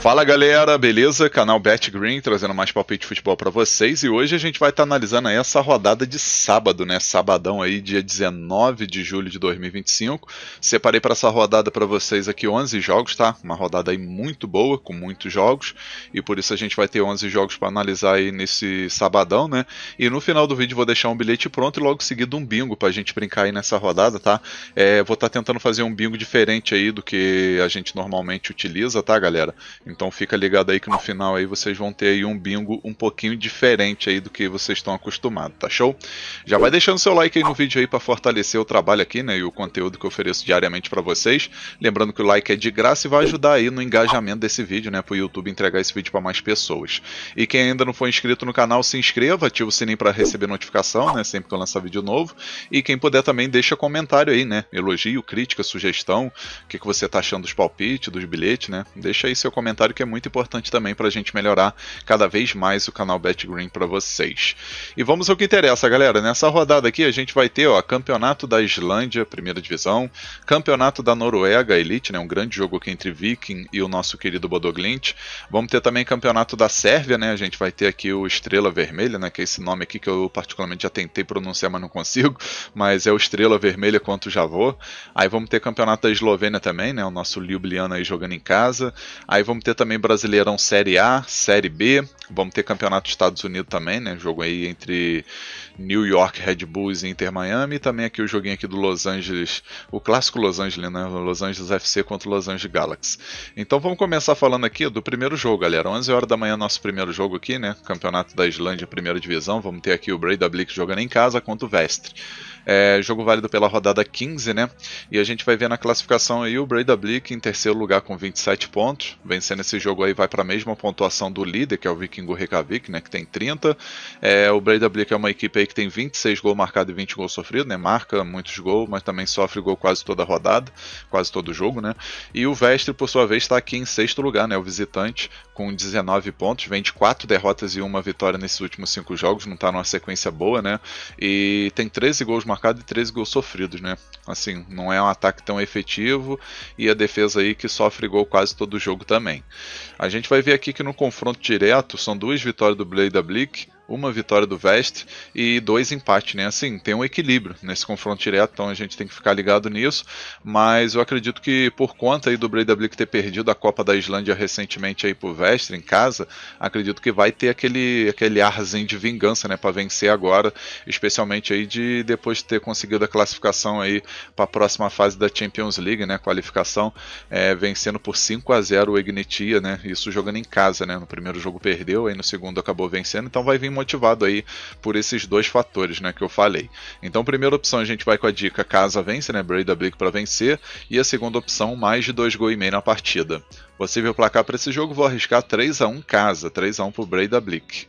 Fala galera, beleza? Canal Bet Green trazendo mais palpite de futebol para vocês e hoje a gente vai estar analisando aí essa rodada de sábado, né? Sabadão aí, dia 19 de julho de 2025. Separei para essa rodada para vocês aqui 11 jogos, tá? Uma rodada aí muito boa, com muitos jogos e por isso a gente vai ter 11 jogos para analisar aí nesse sabadão, né? E no final do vídeo vou deixar um bilhete pronto e logo seguido um bingo pra gente brincar aí nessa rodada, tá? Vou estar tentando fazer um bingo diferente aí do que a gente normalmente utiliza, tá, galera? Então fica ligado aí que no final aí vocês vão ter aí um bingo um pouquinho diferente aí do que vocês estão acostumados, tá show? Já vai deixando seu like aí no vídeo aí para fortalecer o trabalho aqui, né, e o conteúdo que eu ofereço diariamente para vocês. Lembrando que o like é de graça e vai ajudar aí no engajamento desse vídeo, né, pro YouTube entregar esse vídeo para mais pessoas. E quem ainda não for inscrito no canal, se inscreva, ativa o sininho para receber notificação, né, sempre que eu lançar vídeo novo. E quem puder também deixa comentário aí, né, elogio, crítica, sugestão, o que você tá achando dos palpites, dos bilhetes, né? Deixa aí seu comentário que é muito importante também para a gente melhorar cada vez mais o canal Bet Green para vocês. E vamos ao que interessa, galera. Nessa rodada aqui a gente vai ter, ó, Campeonato da Islândia, primeira divisão, Campeonato da Noruega, Elite, né, um grande jogo aqui entre Viking e o nosso querido Bodo Glimt. Vamos ter também Campeonato da Sérvia, né, a gente vai ter aqui o Estrela Vermelha, né, que é esse nome aqui que eu particularmente já tentei pronunciar, mas não consigo, mas é o Estrela Vermelha contra o Javor. Aí vamos ter Campeonato da Eslovênia também, né, o nosso Ljubljana aí jogando em casa. Aí vamos ter também Brasileirão Série A, Série B, vamos ter Campeonato dos Estados Unidos também, né, jogo aí entre New York Red Bulls e Inter Miami, e também aqui o joguinho aqui do Los Angeles, o clássico Los Angeles, né, Los Angeles FC contra o Los Angeles Galaxy. Então vamos começar falando aqui do primeiro jogo, galera, 11 horas da manhã nosso primeiro jogo aqui, né, Campeonato da Islândia, primeira divisão, vamos ter aqui o Breiðablik jogando em casa contra o Vestre. Jogo válido pela rodada 15, né? E a gente vai ver na classificação aí o Breiðablik em terceiro lugar com 27 pontos. Vencendo esse jogo aí vai para a mesma pontuação do líder, que é o Vikingur Reykjavik, né? Que tem 30. O Breiðablik é uma equipe aí que tem 26 gols marcados e 20 gols sofridos, né? Marca muitos gols, mas também sofre gol quase toda a rodada, quase todo jogo, né? E o Vestre, por sua vez, está aqui em sexto lugar, né? O visitante, com 19 pontos, vem de 4 derrotas e uma vitória nesses últimos 5 jogos, não está numa sequência boa, né? E tem 13 gols marcados e 13 gols sofridos, né? Assim, não é um ataque tão efetivo e a defesa aí que sofre gol quase todo jogo também. A gente vai ver aqui que no confronto direto são 2 vitórias do Breiðablik, uma vitória do Vestre e 2 empates, né? Assim, tem um equilíbrio nesse confronto direto, então a gente tem que ficar ligado nisso, mas eu acredito que por conta aí do Breiðablik ter perdido a Copa da Islândia recentemente aí pro Vestre em casa, acredito que vai ter aquele arzinho de vingança, né, para vencer agora, especialmente aí depois de ter conseguido a classificação aí para a próxima fase da Champions League, né, qualificação, vencendo por 5-0 o Egnetia, né? Isso jogando em casa, né? No primeiro jogo perdeu, aí no segundo acabou vencendo, então vai vir motivado aí por esses 2 fatores, né, que eu falei. Então, primeira opção a gente vai com a dica casa vence, né, Breiðablik para vencer, e a segunda opção mais de 2,5 gols na partida. Possível placar para esse jogo, vou arriscar 3-1 casa, 3-1 para o Breiðablik.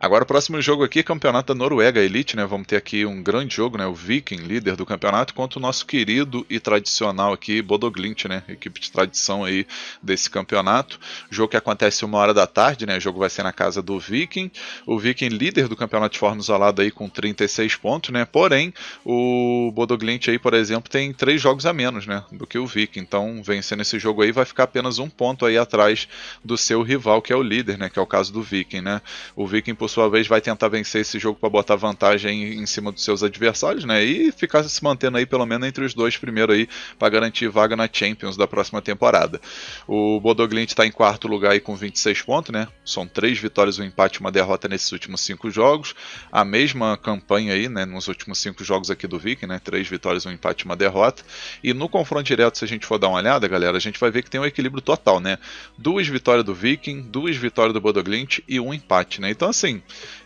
Agora o próximo jogo aqui, Campeonato da Noruega Elite, né? Vamos ter aqui um grande jogo, né? O Viking, líder do campeonato, contra o nosso querido e tradicional aqui, Bodo Glimt, né? Equipe de tradição aí desse campeonato. Jogo que acontece 1h da tarde, né? O jogo vai ser na casa do Viking. O Viking, líder do campeonato de forma isolada aí com 36 pontos, né? Porém, o Bodo Glimt aí, por exemplo, tem 3 jogos a menos, né? Do que o Viking. Então, vencendo esse jogo aí, vai ficar apenas 1 ponto aí atrás do seu rival, que é o líder, né? Que é o caso do Viking, né? O Viking, por sua vez, vai tentar vencer esse jogo para botar vantagem em cima dos seus adversários, né? E ficar se mantendo aí pelo menos entre os 2 primeiros aí para garantir vaga na Champions da próxima temporada. O Bodo Glimt está em quarto lugar aí com 26 pontos, né? São 3 vitórias, um empate e uma derrota nesses últimos 5 jogos. A mesma campanha aí, né? Nos últimos 5 jogos aqui do Viking, né? 3 vitórias, um empate e uma derrota. E no confronto direto, se a gente for dar uma olhada, galera, a gente vai ver que tem um equilíbrio total, né? 2 vitórias do Viking, 2 vitórias do Bodo Glimt e um empate, né? Então, assim,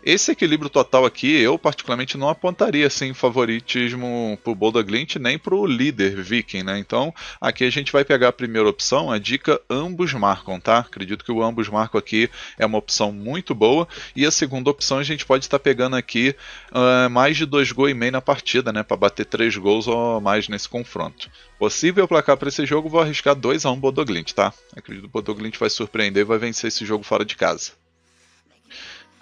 esse equilíbrio total aqui, eu particularmente não apontaria assim favoritismo pro Bodo Glimt nem pro líder Viking, né? Então aqui a gente vai pegar a primeira opção, a dica ambos marcam, tá? Acredito que o ambos marcam aqui é uma opção muito boa, e a segunda opção a gente pode estar pegando aqui mais de 2,5 gols na partida, né? Para bater 3 gols ou mais nesse confronto. Possível placar para esse jogo, vou arriscar 2-1 Bodo Glimt, tá? Acredito que o Bodo Glimt vai surpreender e vai vencer esse jogo fora de casa.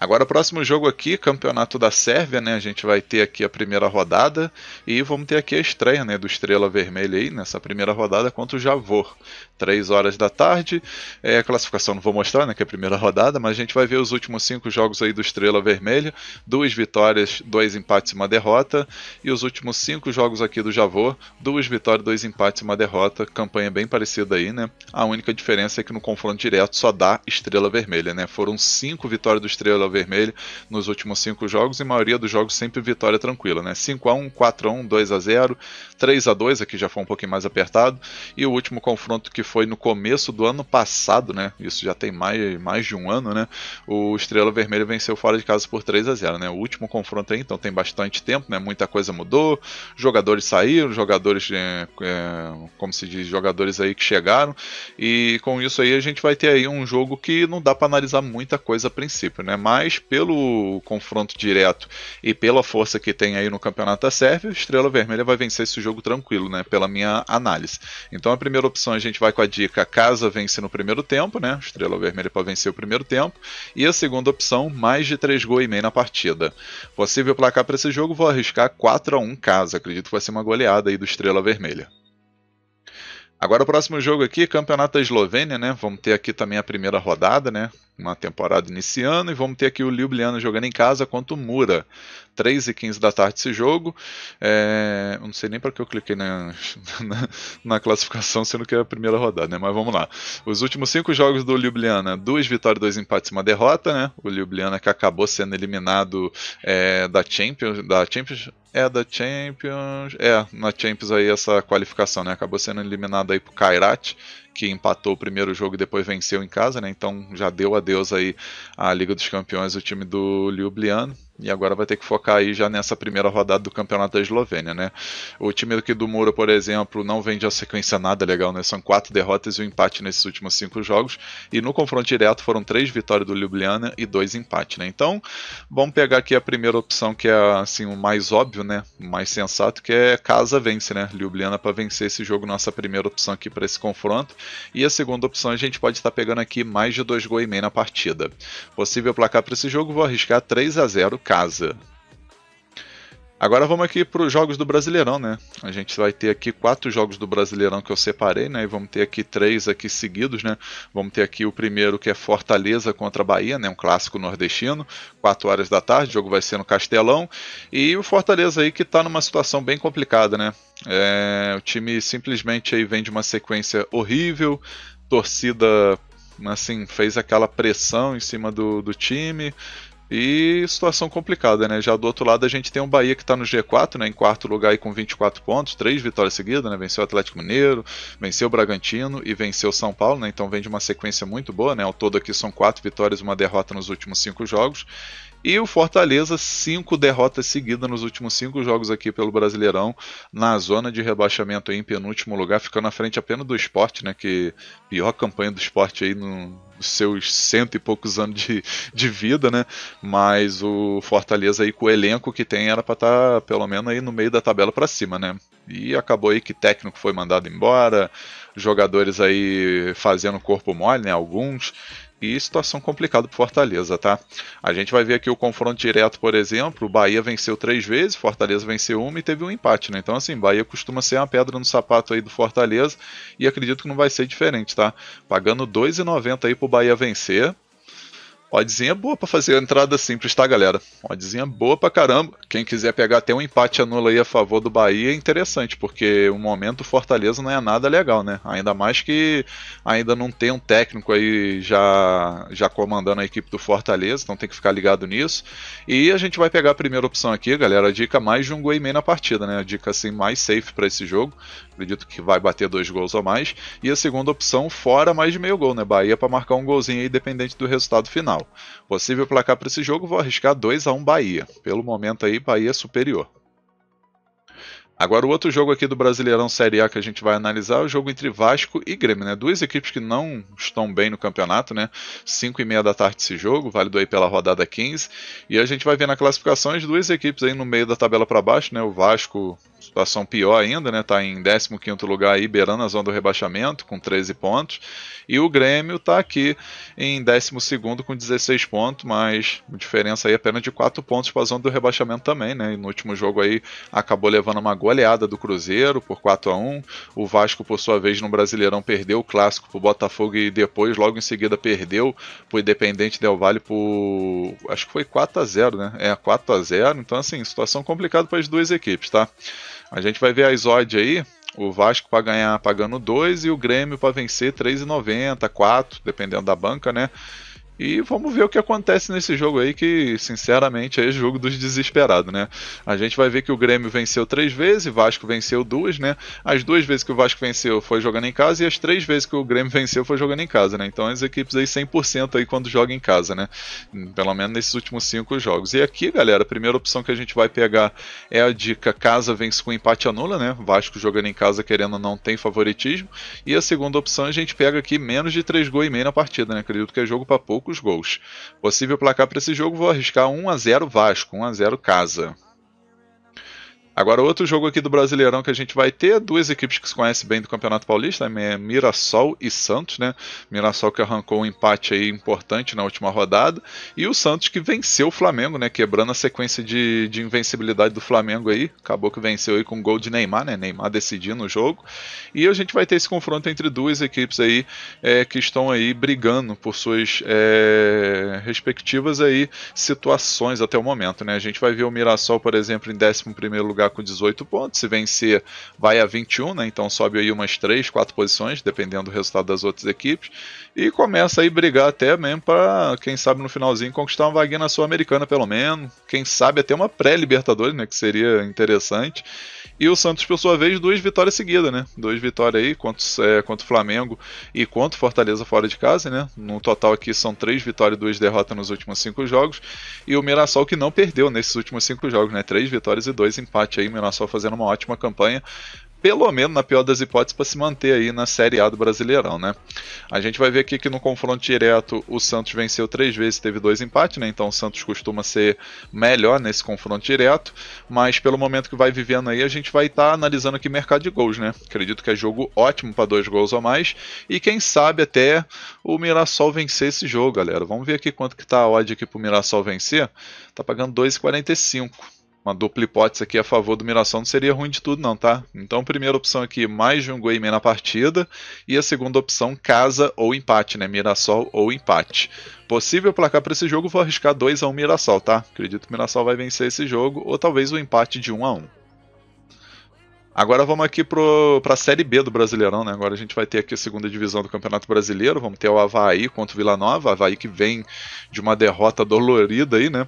Agora o próximo jogo aqui, Campeonato da Sérvia, né? A gente vai ter aqui a primeira rodada e vamos ter aqui a estreia, né, do Estrela Vermelha aí nessa primeira rodada contra o Javor. 3 horas da tarde. A classificação não vou mostrar, né, que é a primeira rodada, mas a gente vai ver os últimos 5 jogos aí do Estrela Vermelha, 2 vitórias, 2 empates e 1 derrota, e os últimos 5 jogos aqui do Javor, 2 vitórias, 2 empates e 1 derrota. Campanha bem parecida aí, né? A única diferença é que no confronto direto só dá Estrela Vermelha, né? Foram 5 vitórias do Estrela Vermelho nos últimos 5 jogos e a maioria dos jogos sempre vitória tranquila, né? 5-1, 4-1, 2-0, 3-2, aqui já foi um pouquinho mais apertado, e o último confronto que foi no começo do ano passado, né? Isso já tem mais de um ano, né? O Estrela Vermelha venceu fora de casa por 3-0, né? O último confronto aí, então tem bastante tempo, né? Muita coisa mudou, jogadores saíram, jogadores, como se diz, jogadores aí que chegaram, e com isso aí a gente vai ter aí um jogo que não dá para analisar muita coisa a princípio, né? Mas pelo confronto direto e pela força que tem aí no Campeonato da Sérvia, o Estrela Vermelha vai vencer esse jogo tranquilo, né? Pela minha análise. Então a primeira opção a gente vai com a dica casa vence no primeiro tempo, né? Estrela Vermelha para vencer o primeiro tempo. E a segunda opção, mais de 3 gols e meio na partida. Possível placar para esse jogo, vou arriscar 4-1 casa. Acredito que vai ser uma goleada aí do Estrela Vermelha. Agora o próximo jogo aqui, Campeonato da Eslovênia, né? Vamos ter aqui também a primeira rodada, né? Uma temporada iniciando, e vamos ter aqui o Ljubljana jogando em casa contra o Mura. 3h15 da tarde esse jogo. Eu não sei nem para que eu cliquei na classificação, sendo que é a primeira rodada, né? Mas vamos lá. Os últimos 5 jogos do Ljubljana, 2 vitórias, 2 empates e 1 derrota, né? O Ljubljana que acabou sendo eliminado da Champions. Na Champions aí essa qualificação, né? Acabou sendo eliminado aí pro Kairat, que empatou o primeiro jogo e depois venceu em casa, né? Então já deu adeus aí à Liga dos Campeões, o time do Ljubljana. E agora vai ter que focar aí já nessa primeira rodada do Campeonato da Eslovênia, né? O time aqui do Mura, por exemplo, não vem de uma sequência nada legal, né? São 4 derrotas e um empate nesses últimos 5 jogos. E no confronto direto foram 3 vitórias do Ljubljana e 2 empates, né? Então, vamos pegar aqui a primeira opção, que é assim o mais óbvio, né? O mais sensato, que é casa vence, né? Ljubljana para vencer esse jogo, nossa primeira opção aqui para esse confronto. E a segunda opção a gente pode estar pegando aqui mais de 2 gols e meio na partida. Possível placar para esse jogo, vou arriscar 3-0 casa. Agora vamos aqui para os jogos do Brasileirão, né? A gente vai ter aqui 4 jogos do Brasileirão que eu separei, né? E vamos ter aqui 3 aqui seguidos, né? Vamos ter aqui o primeiro, que é Fortaleza contra Bahia, né? Um clássico nordestino, 4 horas da tarde, o jogo vai ser no Castelão. E o Fortaleza aí que está numa situação bem complicada, né? O time simplesmente aí vem de uma sequência horrível, torcida assim, fez aquela pressão em cima do time. E situação complicada, né? Já do outro lado a gente tem o Bahia que está no G4, né? Em quarto lugar aí com 24 pontos, 3 vitórias seguidas, né? Venceu o Atlético Mineiro, venceu o Bragantino e venceu o São Paulo, né? Então vem de uma sequência muito boa, né? Ao todo aqui são 4 vitórias e 1 derrota nos últimos 5 jogos. E o Fortaleza, 5 derrotas seguidas nos últimos 5 jogos aqui pelo Brasileirão, na zona de rebaixamento aí, em penúltimo lugar, ficando na frente apenas do Sport, né? Que pior campanha do Sport aí nos seus 100 e poucos anos de vida, né? Mas o Fortaleza aí com o elenco que tem era para estar pelo menos aí no meio da tabela para cima, né? E acabou aí que técnico foi mandado embora, jogadores aí fazendo corpo mole, né? Alguns. E situação complicada para Fortaleza, tá? A gente vai ver aqui o confronto direto, por exemplo, o Bahia venceu 3 vezes, Fortaleza venceu 1 e teve um empate, né? Então assim, Bahia costuma ser uma pedra no sapato aí do Fortaleza e acredito que não vai ser diferente, tá? Pagando R$ 2,90 aí pro Bahia vencer. Oddzinha boa pra fazer a entrada simples, tá, galera? Oddzinha boa pra caramba. Quem quiser pegar até um empate anula aí a favor do Bahia é interessante, porque o momento o Fortaleza não é nada legal, né? Ainda mais que ainda não tem um técnico aí já comandando a equipe do Fortaleza, então tem que ficar ligado nisso. E a gente vai pegar a primeira opção aqui, galera, a dica mais de 1 gol e meio na partida, né? A dica assim mais safe pra esse jogo. Acredito que vai bater 2 gols ou mais. E a segunda opção, fora mais de meio gol, né? Bahia para marcar um golzinho aí, dependente do resultado final. Possível placar para esse jogo, vou arriscar 2-1 Bahia. Pelo momento aí, Bahia superior. Agora o outro jogo aqui do Brasileirão Série A que a gente vai analisar é o jogo entre Vasco e Grêmio, né? 2 equipes que não estão bem no campeonato, né? 5h30 da tarde esse jogo, válido aí pela rodada 15. E a gente vai ver na classificação as 2 equipes aí no meio da tabela para baixo, né? O Vasco situação pior ainda, né? Tá em 15º lugar aí, beirando a zona do rebaixamento, com 13 pontos. E o Grêmio tá aqui em 12º com 16 pontos, mas a diferença aí é apenas de 4 pontos para a zona do rebaixamento também, né? E no último jogo aí acabou levando uma goleada do Cruzeiro por 4-1. O Vasco, por sua vez, no Brasileirão perdeu o clássico pro Botafogo e depois, logo em seguida, perdeu pro Independente Del Valle por... acho que foi 4-0, né? 4-0. Então, assim, situação complicada para as duas equipes, tá? A gente vai ver as odds aí. O Vasco para ganhar pagando 2 e o Grêmio para vencer 3,90, 4, dependendo da banca, né? E vamos ver o que acontece nesse jogo aí, que sinceramente é jogo dos desesperados, né? A gente vai ver que o Grêmio venceu 3 vezes, o Vasco venceu 2, né? As 2 vezes que o Vasco venceu foi jogando em casa e as 3 vezes que o Grêmio venceu foi jogando em casa, né? Então as equipes aí 100% aí quando jogam em casa, né? Pelo menos nesses últimos 5 jogos. E aqui, galera, a primeira opção que a gente vai pegar é a dica casa vence com empate anula, né? Vasco jogando em casa querendo não tem favoritismo. E a segunda opção a gente pega aqui menos de 3 gols e meio na partida, né? Acredito que é jogo para poucos gols. Possível placar para esse jogo, vou arriscar 1-0 Vasco, 1-0 casa. Agora, outro jogo aqui do Brasileirão que a gente vai ter, duas equipes que se conhecem bem do Campeonato Paulista, é Mirassol e Santos, né? Mirassol que arrancou um empate aí importante na última rodada, e o Santos que venceu o Flamengo, né? Quebrando a sequência de invencibilidade do Flamengo aí, acabou que venceu aí com um gol de Neymar, né? Neymar decidindo o jogo, e a gente vai ter esse confronto entre duas equipes aí que estão aí brigando por suas respectivas aí situações até o momento, né? A gente vai ver o Mirassol, por exemplo, em 11º lugar com 18 pontos, se vencer vai a 21, né? Então sobe aí umas 3, 4 posições, dependendo do resultado das outras equipes, e começa aí a brigar até mesmo para, quem sabe no finalzinho, conquistar uma vaguinha na Sul-Americana pelo menos, quem sabe até uma pré-Libertadores, né? Que seria interessante. E o Santos, por sua vez, 2 vitórias seguidas, né? 2 vitórias aí contra o Flamengo e contra o Fortaleza fora de casa, né? No total aqui são 3 vitórias e 2 derrotas nos últimos 5 jogos. E o Mirassol que não perdeu nesses últimos 5 jogos, né? 3 vitórias e 2 empates aí. O Mirassol fazendo uma ótima campanha, pelo menos na pior das hipóteses, para se manter aí na Série A do Brasileirão, né? A gente vai ver aqui que no confronto direto o Santos venceu 3 vezes, teve 2 empates, né? Então o Santos costuma ser melhor nesse confronto direto, mas pelo momento que vai vivendo aí, a gente vai estar analisando aqui mercado de gols, né? Acredito que é jogo ótimo para 2 gols ou mais, e quem sabe até o Mirassol vencer esse jogo, galera. Vamos ver aqui quanto que tá a odd aqui pro Mirassol vencer. Tá pagando 2,45. Uma dupla hipótese aqui a favor do Mirassol não seria ruim de tudo não, tá? Então, primeira opção aqui, mais de um gol e meio na partida. E a segunda opção, casa ou empate, né? Mirassol ou empate. Possível placar para esse jogo, vou arriscar 2-1 Mirassol, tá? Acredito que o Mirassol vai vencer esse jogo, ou talvez o empate de 1-1. Agora vamos aqui para a Série B do Brasileirão, né? Agora a gente vai ter aqui a segunda divisão do Campeonato Brasileiro, vamos ter o Avaí contra o Vila Nova, Avaí que vem de uma derrota dolorida aí, né?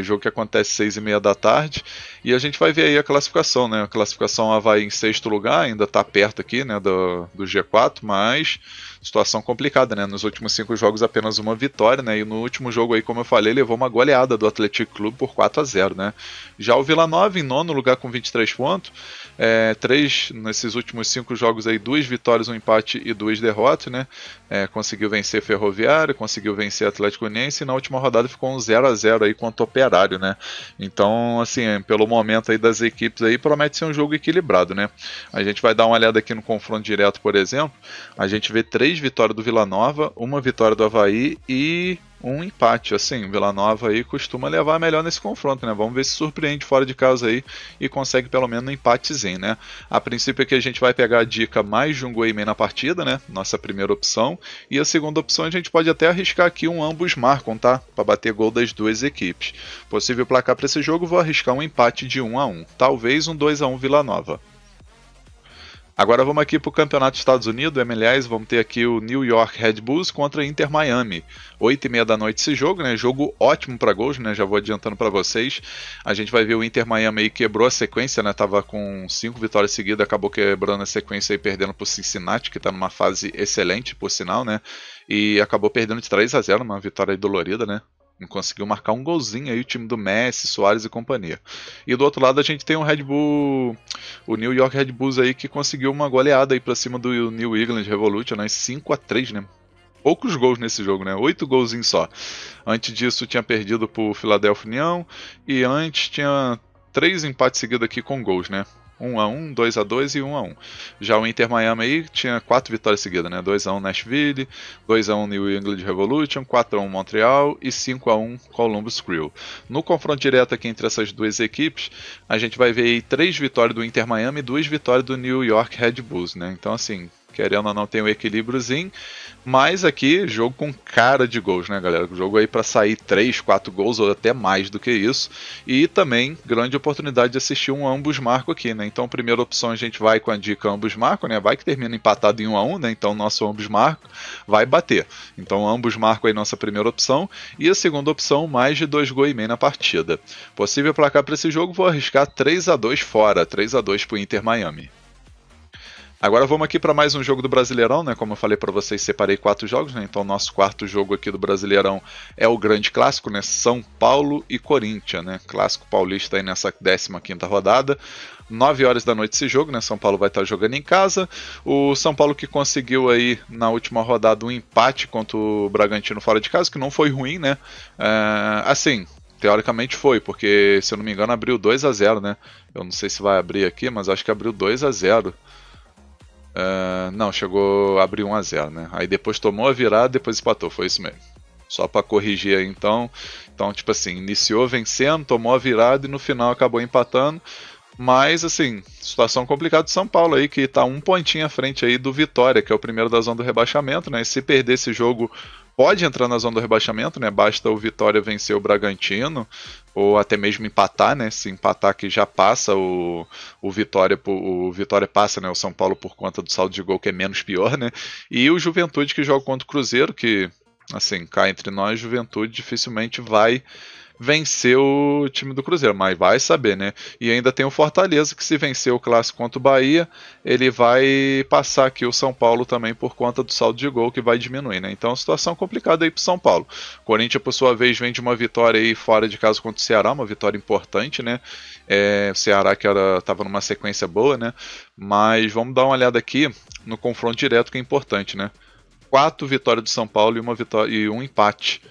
Jogo que acontece 6h30 da tarde, e a gente vai ver aí a classificação, né? A classificação Avaí em 6º lugar, ainda está perto aqui, né, do G4, mas situação complicada, né? Nos últimos 5 jogos apenas uma vitória, né? E no último jogo aí, como eu falei, levou uma goleada do Atlético Clube por 4-0, né? Já o Vila Nova em 9º lugar com 23 pontos, nesses últimos 5 jogos aí, 2 vitórias, um empate e 2 derrotas, né? Conseguiu vencer Ferroviário, conseguiu vencer Atlético Uniense, e na última rodada ficou um 0-0 aí contra o Operário, né? Então, assim, pelo momento aí das equipes aí, promete ser um jogo equilibrado, né? A gente vai dar uma olhada aqui no confronto direto, por exemplo, a gente vê 3 vitórias do Vila Nova, uma vitória do Avaí e um empate. Assim, o Vila Nova aí costuma levar melhor nesse confronto, né? Vamos ver se surpreende fora de casa aí e consegue pelo menos um empatezinho, né? A princípio aqui a gente vai pegar a dica mais de um gol e meio na partida, né? Nossa primeira opção. E a segunda opção a gente pode até arriscar aqui um ambos marcam, tá? Para bater gol das duas equipes. Possível placar para esse jogo, vou arriscar um empate de 1-1. Talvez um 2-1 Vila Nova. Agora vamos aqui para o Campeonato dos Estados Unidos, MLS, vamos ter aqui o New York Red Bulls contra Inter Miami. 8h30 da noite esse jogo, né? Jogo ótimo para gols, né? Já vou adiantando para vocês. A gente vai ver o Inter Miami aí quebrou a sequência, né? Tava com 5 vitórias seguidas, acabou quebrando a sequência e perdendo para o Cincinnati, que está numa fase excelente, por sinal, né? E acabou perdendo de 3-0, uma vitória aí dolorida, né? Não conseguiu marcar um golzinho aí o time do Messi, Soares e companhia. E do outro lado a gente tem o Red Bull, o New York Red Bulls aí que conseguiu uma goleada aí pra cima do New England Revolution, né? 5-3, né? Poucos gols nesse jogo, né? 8 golzinhos só. Antes disso tinha perdido pro Philadelphia Union e antes tinha 3 empates seguidos aqui com gols, né? 1-1, 2-2 e 1-1. Já o Inter Miami aí tinha 4 vitórias seguidas, né? 2-1 Nashville, 2-1 New England Revolution, 4-1 Montreal e 5-1 Columbus Crew. No confronto direto aqui entre essas duas equipes, a gente vai ver aí 3 vitórias do Inter Miami e 2 vitórias do New York Red Bulls, né? Então assim, querendo ou não, tem um equilíbriozinho, mas aqui, jogo com cara de gols, né, galera? Jogo aí para sair 3, 4 gols ou até mais do que isso, e também grande oportunidade de assistir um ambos marcam aqui, né? Então, primeira opção a gente vai com a dica ambos marcam, né? Vai que termina empatado em 1-1, né? Então, nosso ambos marcam vai bater. Então, ambos marcam aí nossa primeira opção, e a segunda opção, mais de 2 gols e meio na partida. Possível placar para esse jogo, vou arriscar 3-2 fora, 3-2 pro Inter Miami. Agora vamos aqui para mais um jogo do Brasileirão, né? Como eu falei para vocês, separei 4 jogos, né? Então nosso quarto jogo aqui do Brasileirão é o grande clássico, né? São Paulo e Corinthians, né? Clássico paulista aí nessa 15ª rodada. 9 horas da noite esse jogo, né? São Paulo vai estar jogando em casa. O São Paulo que conseguiu aí na última rodada um empate contra o Bragantino fora de casa, que não foi ruim, né? Assim, teoricamente foi, porque se eu não me engano abriu 2-0, né? Eu não sei se vai abrir aqui, mas acho que abriu 2-0. Não, chegou a abrir 1-0, né? Aí depois tomou a virada, depois empatou, foi isso mesmo. Só para corrigir aí, então, tipo assim, iniciou vencendo, tomou a virada e no final acabou empatando. Mas, assim, situação complicada do São Paulo aí, que tá um pontinho à frente aí do Vitória, que é o primeiro da zona do rebaixamento, né? E se perder esse jogo, pode entrar na zona do rebaixamento, né? Basta o Vitória vencer o Bragantino, ou até mesmo empatar, né? Se empatar que já passa o Vitória, o Vitória passa, né? O São Paulo por conta do saldo de gol que é menos pior, né? E o Juventude que joga contra o Cruzeiro, que, assim, cá entre nós, Juventude dificilmente vai vencer o time do Cruzeiro, mas vai saber, né? E ainda tem o Fortaleza, que se vencer o clássico contra o Bahia, ele vai passar aqui o São Paulo também por conta do saldo de gol que vai diminuir, né? Então, situação complicada aí pro São Paulo. Corinthians, por sua vez, vem de uma vitória aí fora de casa contra o Ceará, uma vitória importante, né? O Ceará que estava numa sequência boa, né? Mas vamos dar uma olhada aqui no confronto direto que é importante, né? 4 vitórias do São Paulo e uma vitória e um empate.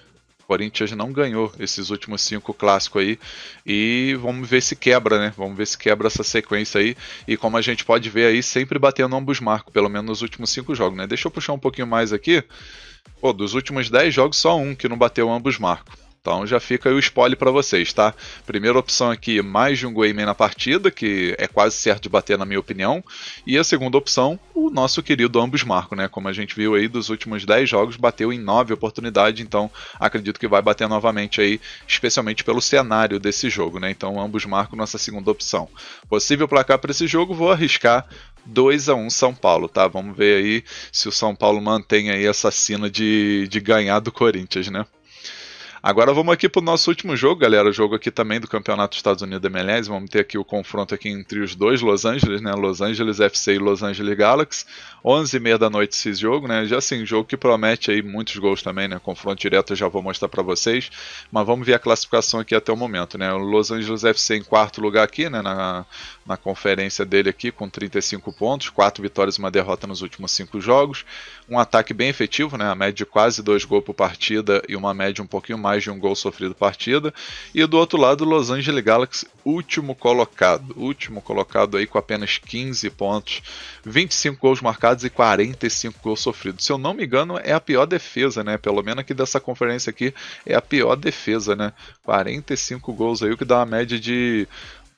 O Corinthians não ganhou esses últimos 5 clássicos aí e vamos ver se quebra, né? Vamos ver se quebra essa sequência aí e como a gente pode ver aí, sempre batendo ambos marcos, pelo menos nos últimos 5 jogos, né? Deixa eu puxar um pouquinho mais aqui. Pô, dos últimos 10 jogos, só um que não bateu ambos marcos. Então já fica aí o spoiler para vocês, tá? Primeira opção aqui, mais de um gol e meio na partida, que é quase certo de bater na minha opinião. E a segunda opção, o nosso querido ambos marcam, né? Como a gente viu aí dos últimos 10 jogos, bateu em 9 oportunidades, então acredito que vai bater novamente aí, especialmente pelo cenário desse jogo, né? Então ambos marcam, nossa segunda opção. Possível placar para esse jogo, vou arriscar 2-1 São Paulo, tá? Vamos ver aí se o São Paulo mantém aí essa sina de ganhar do Corinthians, né? Agora vamos aqui para o nosso último jogo, galera. O jogo aqui também do Campeonato dos Estados Unidos da MLS. Vamos ter aqui o confronto aqui entre os dois Los Angeles, né? Los Angeles FC e Los Angeles Galaxy. 11h30 da noite esse jogo, né? Já assim, jogo que promete aí muitos gols também, né? Confronto direto eu já vou mostrar para vocês. Mas vamos ver a classificação aqui até o momento, né? O Los Angeles FC em quarto lugar aqui, né? Na conferência dele aqui com 35 pontos. 4 vitórias e uma derrota nos últimos 5 jogos. Um ataque bem efetivo, né? A média de quase 2 gols por partida e uma média um pouquinho mais de um gol sofrido por partida. E do outro lado, o Los Angeles Galaxy, último colocado aí com apenas 15 pontos, 25 gols marcados e 45 gols sofridos. Se eu não me engano, é a pior defesa, né? Pelo menos aqui dessa conferência aqui, é a pior defesa, né? 45 gols aí, o que dá uma média de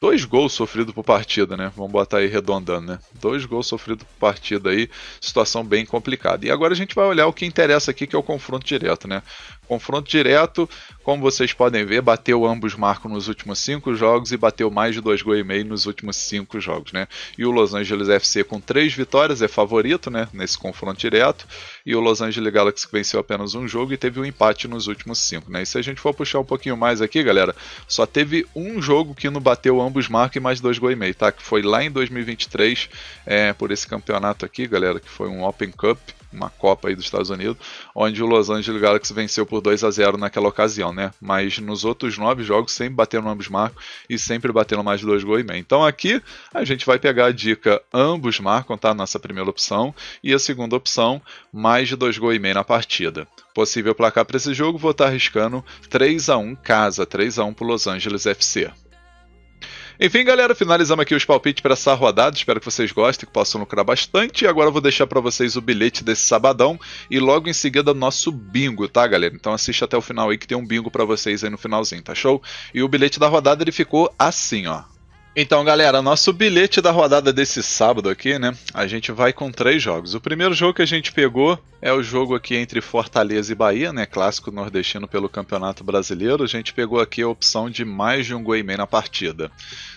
2 gols sofridos por partida, né? Vamos botar aí redondando, né? 2 gols sofridos por partida aí, situação bem complicada. E agora a gente vai olhar o que interessa aqui, que é o confronto direto, né? Confronto direto, como vocês podem ver, bateu ambos marcos nos últimos 5 jogos e bateu mais de 2 gols e meio nos últimos 5 jogos, né? E o Los Angeles FC com 3 vitórias é favorito, né? Nesse confronto direto. E o Los Angeles Galaxy que venceu apenas um jogo e teve um empate nos últimos 5, né? E se a gente for puxar um pouquinho mais aqui, galera, só teve um jogo que não bateu ambos marcos e mais 2 gols e meio, tá? Que foi lá em 2023, por esse campeonato aqui, galera, que foi um Open Cup, uma Copa aí dos Estados Unidos, onde o Los Angeles Galaxy venceu por 2-0 naquela ocasião, né? Mas nos outros 9 jogos sempre bateram ambos marcos e sempre bateram mais de 2 gols e meio. Então aqui a gente vai pegar a dica ambos marcam, tá? Nossa primeira opção. E a segunda opção, mais de 2 gols e meio na partida. Possível placar para esse jogo, vou estar arriscando 3-1 casa, 3-1 pro Los Angeles FC. Enfim, galera, finalizamos aqui os palpites para essa rodada. Espero que vocês gostem, que possam lucrar bastante. E agora eu vou deixar para vocês o bilhete desse sabadão e logo em seguida nosso bingo, tá, galera? Então assiste até o final aí que tem um bingo para vocês aí no finalzinho, tá show? E o bilhete da rodada ele ficou assim, ó. Então, galera, nosso bilhete da rodada desse sábado aqui, né? A gente vai com 3 jogos. O primeiro jogo que a gente pegou é o jogo aqui entre Fortaleza e Bahia, né? Clássico nordestino pelo Campeonato Brasileiro. A gente pegou aqui a opção de mais de um gol e meio na partida.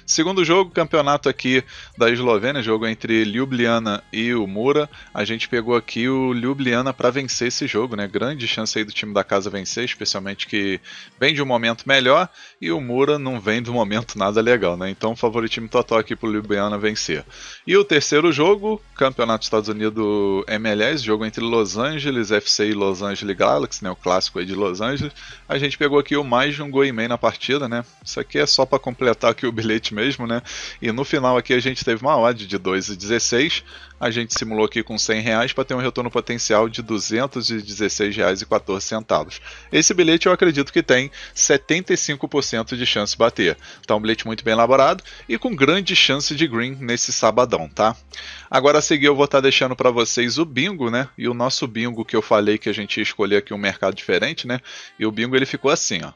Segundo jogo, campeonato aqui da Eslovênia, jogo entre Ljubljana e o Mura. A gente pegou aqui o Ljubljana para vencer esse jogo, né? Grande chance aí do time da casa vencer, especialmente que vem de um momento melhor e o Mura não vem de um momento nada legal, né? Então, favoritismo total aqui pro Ljubljana vencer. E o terceiro jogo, campeonato dos Estados Unidos MLS, jogo entre Los Angeles FC e Los Angeles Galaxy, né? O clássico aí de Los Angeles. A gente pegou aqui o mais de um gol e meio na partida, né? Isso aqui é só para completar aqui o bilhete mesmo, né? E no final aqui a gente teve uma odd de 2,16. A gente simulou aqui com R$100 para ter um retorno potencial de R$216,14. Esse bilhete eu acredito que tem 75% de chance de bater. Então um bilhete muito bem elaborado e com grande chance de green nesse sabadão, tá? Agora a seguir eu vou estar deixando para vocês o bingo, né? E o nosso bingo que eu falei que a gente ia escolher aqui um mercado diferente, né? E o bingo ele ficou assim, ó.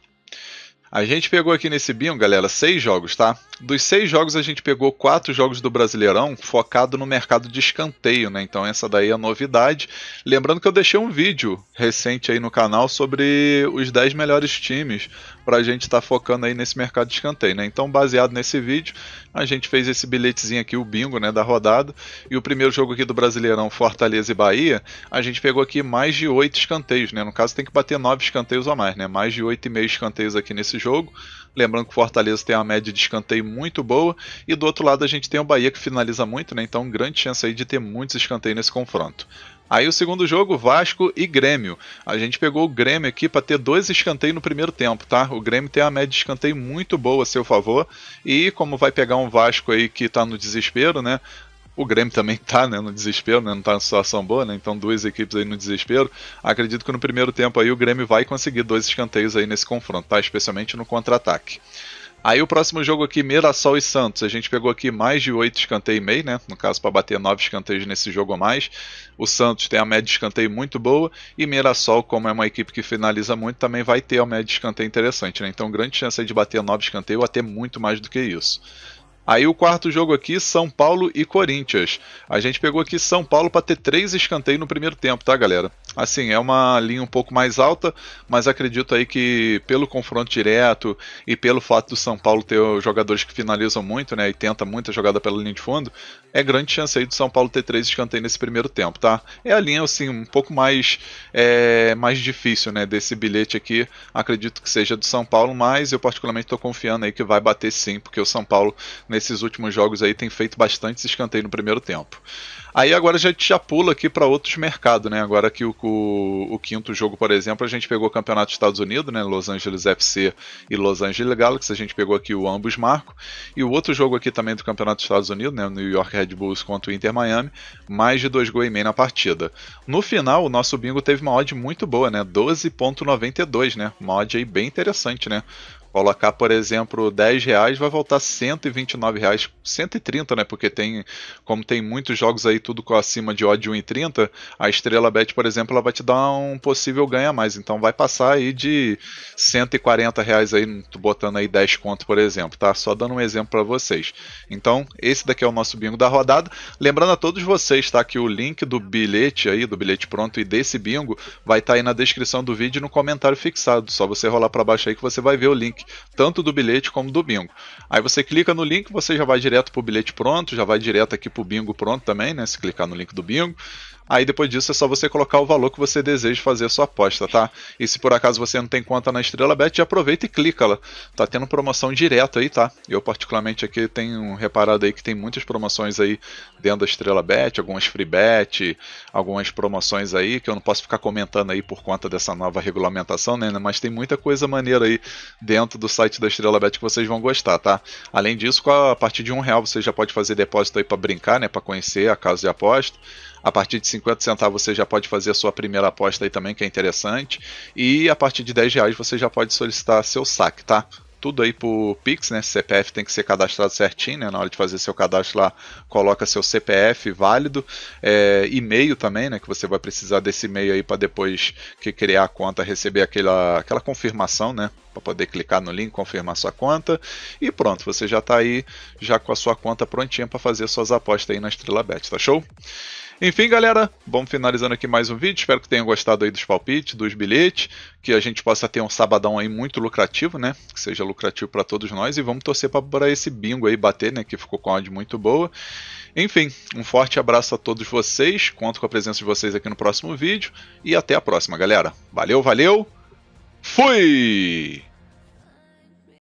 A gente pegou aqui nesse bingo, galera, 6 jogos, tá? Dos 6 jogos a gente pegou 4 jogos do Brasileirão focado no mercado de escanteio, né? Então essa daí é a novidade. Lembrando que eu deixei um vídeo recente aí no canal sobre os 10 melhores times pra gente estar focando aí nesse mercado de escanteio, né? Então baseado nesse vídeo, a gente fez esse bilhetezinho aqui, o bingo, né, da rodada. E o primeiro jogo aqui do Brasileirão, Fortaleza e Bahia, a gente pegou aqui mais de 8 escanteios, né? No caso tem que bater 9 escanteios ou mais, né? Mais de 8,5 escanteios aqui nesse jogo. Lembrando que o Fortaleza tem uma média de escanteio muito boa. E do outro lado a gente tem o Bahia que finaliza muito, né? Então grande chance aí de ter muitos escanteios nesse confronto. Aí o segundo jogo, Vasco e Grêmio. A gente pegou o Grêmio aqui para ter 2 escanteios no primeiro tempo, tá? O Grêmio tem uma média de escanteio muito boa a seu favor. E como vai pegar um Vasco aí que tá no desespero, né? O Grêmio também tá, né, no desespero, né, não tá em situação boa, né, então 2 equipes aí no desespero. Acredito que no primeiro tempo aí o Grêmio vai conseguir 2 escanteios aí nesse confronto, tá? Especialmente no contra-ataque. Aí o próximo jogo aqui, Mirassol e Santos, a gente pegou aqui mais de 8 escanteios e meio, né? No caso, para bater 9 escanteios nesse jogo a mais. O Santos tem a média de escanteio muito boa e Mirassol, como é uma equipe que finaliza muito, também vai ter a média de escanteio interessante, né? Então grande chance aí de bater 9 escanteios ou até muito mais do que isso. Aí o quarto jogo aqui, São Paulo e Corinthians. A gente pegou aqui São Paulo para ter 3 escanteios no primeiro tempo, tá, galera? Assim, é uma linha um pouco mais alta, mas acredito aí que pelo confronto direto e pelo fato do São Paulo ter jogadores que finalizam muito, né, e tenta muita jogada pela linha de fundo, é grande chance aí do São Paulo ter 3 escanteios nesse primeiro tempo, tá? É a linha, assim, um pouco mais difícil, né, desse bilhete aqui. Acredito que seja do São Paulo, mas eu particularmente estou confiando aí que vai bater sim, porque o São Paulo nesses últimos jogos aí tem feito bastante escanteio no primeiro tempo. Aí agora a gente já pula aqui para outros mercados, né? Agora aqui o quinto jogo, por exemplo, a gente pegou o Campeonato dos Estados Unidos, né? Los Angeles FC e Los Angeles Galaxy, a gente pegou aqui o ambos marcos. E o outro jogo aqui também do Campeonato dos Estados Unidos, né? O New York Red Bulls contra o Inter Miami, mais de 2 gols e meio na partida. No final, o nosso bingo teve uma odd muito boa, né? 12,92, né? Uma odd aí bem interessante, né? Colocar, por exemplo, R$10 vai voltar R$129, 130, né? Porque como tem muitos jogos aí tudo com acima de odd 1,30, a Estrela Bet, por exemplo, ela vai te dar um possível ganho a mais. Então vai passar aí de R$140 aí, botando aí 10 conto, por exemplo, tá? Só dando um exemplo para vocês. Então, esse daqui é o nosso bingo da rodada. Lembrando a todos vocês, tá? Que o link do bilhete aí, do bilhete pronto e desse bingo, vai estar aí na descrição do vídeo e no comentário fixado. Só você rolar para baixo aí que você vai ver o link tanto do bilhete como do bingo. Aí você clica no link, você já vai direto para o bilhete pronto, já vai direto aqui para o bingo pronto também, né? Se clicar no link do bingo. Aí depois disso é só você colocar o valor que você deseja fazer a sua aposta, tá? E se por acaso você não tem conta na Estrela Bet, já aproveita e clica lá. Tá tendo promoção direto aí, tá? Eu particularmente aqui tenho reparado aí que tem muitas promoções aí dentro da Estrela Bet, algumas free bet, algumas promoções aí que eu não posso ficar comentando aí por conta dessa nova regulamentação, né? Mas tem muita coisa maneira aí dentro do site da Estrela Bet que vocês vão gostar, tá? Além disso, a partir de R$1 você já pode fazer depósito aí para brincar, né? Para conhecer a casa de aposta. A partir de 50 centavos você já pode fazer a sua primeira aposta aí também, que é interessante. E a partir de R$10 você já pode solicitar seu saque, tá? tudo aí por Pix, né? CPF tem que ser cadastrado certinho, né? Na hora de fazer seu cadastro lá, coloca seu CPF válido, e-mail também, né? Que você vai precisar desse e-mail aí para depois que criar a conta receber aquela confirmação, né? Para poder clicar no link, confirmar sua conta e pronto, você já está aí já com a sua conta prontinha para fazer suas apostas aí na Estrela Bet, tá show? Enfim, galera, vamos finalizando aqui mais um vídeo. Espero que tenham gostado aí dos palpites, dos bilhetes, que a gente possa ter um sabadão aí muito lucrativo, né? Que seja lucrativo para todos nós e vamos torcer para esse bingo aí bater, né? Que ficou com a odd muito boa. Enfim, um forte abraço a todos vocês. Conto com a presença de vocês aqui no próximo vídeo e até a próxima, galera. Valeu, valeu. Fui!